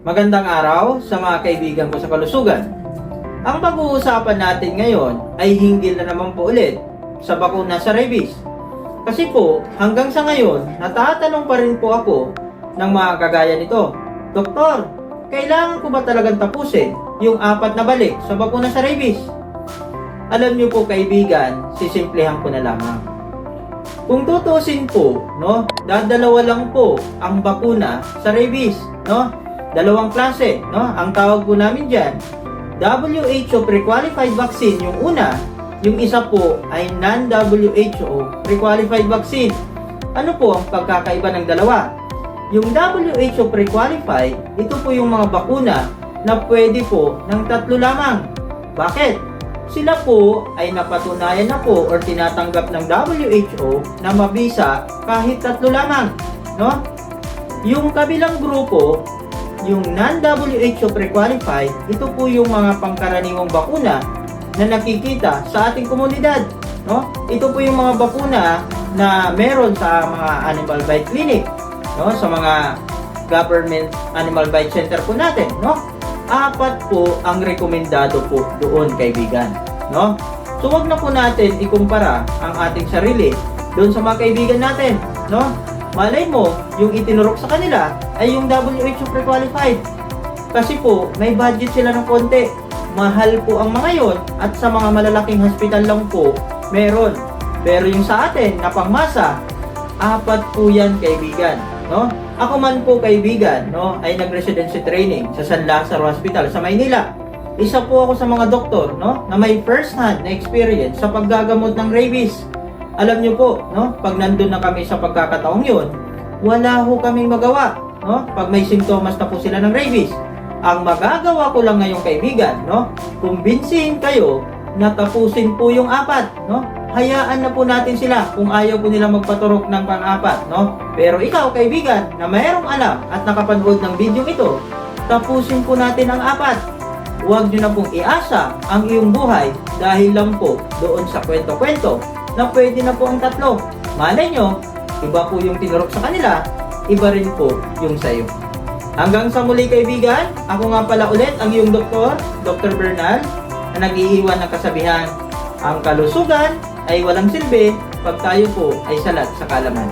Magandang araw sa mga kaibigan ko sa kalusugan. Ang pag-uusapan natin ngayon ay hinggil na naman po ulit sa bakuna sa rabies. Kasi po, hanggang sa ngayon, natatanong pa rin po ako ng mga kagaya nito. Doktor, kailangan ko ba talagang tapusin yung 4 na balik sa bakuna sa rabies? Alam niyo po kaibigan, sisimplehan ko na lamang. Kung tutusin po, dadalawa lang po ang bakuna sa rabies, Dalawang klase, Ang tawag po namin diyan, WHO pre-qualified vaccine yung una, yung isa po ay non-WHO pre-qualified vaccine. Ano po ang pagkakaiba ng dalawa? Yung WHO pre-qualified, ito po yung mga bakuna na pwede po ng 3 lamang. Bakit? Sila po ay napatunayan na po or tinatanggap ng WHO na mabisa kahit 3 lamang, Yung kabilang grupo, yung non-WHO pre-qualified, ito po yung mga pangkaraniwang bakuna na nakikita sa ating komunidad, Ito po yung mga bakuna na meron sa mga animal bite clinic, sa mga government animal bite center po natin, 4 po ang rekomendado po doon, kaibigan, So wag na po natin ikumpara ang ating sarili doon sa mga kaibigan natin, Malay mo, yung itinurok sa kanila ay yung WHO pre-qualified. Kasi po, may budget sila ng konti. Mahal po ang mga yon at sa mga malalaking hospital lang po, meron. Pero yung sa atin, na pangmasa, 4 po yan, kaibigan. Ako man po, kaibigan, ay nag-residency training sa San Lazaro Hospital sa Maynila. Isa po ako sa mga doktor, na may first-hand na experience sa paggagamot ng rabies. Alam nyo po, pag nandun na kami sa pagkakataong yun, wala ho kaming magawa, pag may simptomas na po sila ng rabies. Ang magagawa ko lang ngayong kaibigan, kumbinsihin kayo na tapusin po yung 4, Hayaan na po natin sila kung ayaw po nila magpaturok ng pang-4, Pero ikaw, kaibigan, na mayroong alam at nakapanood ng video ito, tapusin po natin ang 4. Huwag nyo na pong iasa ang iyong buhay dahil lang po doon sa kwento-kwento na pwede na po ang 3. Malay nyo, iba po yung tinurok sa kanila, iba rin po yung sayo. Hanggang sa muli, kaibigan, ako nga pala ulit ang iyong doktor, Dr. Bernal, na nag-iiwan ng kasabihan, ang kalusugan ay walang silbi pag tayo po ay salat sa kalaman.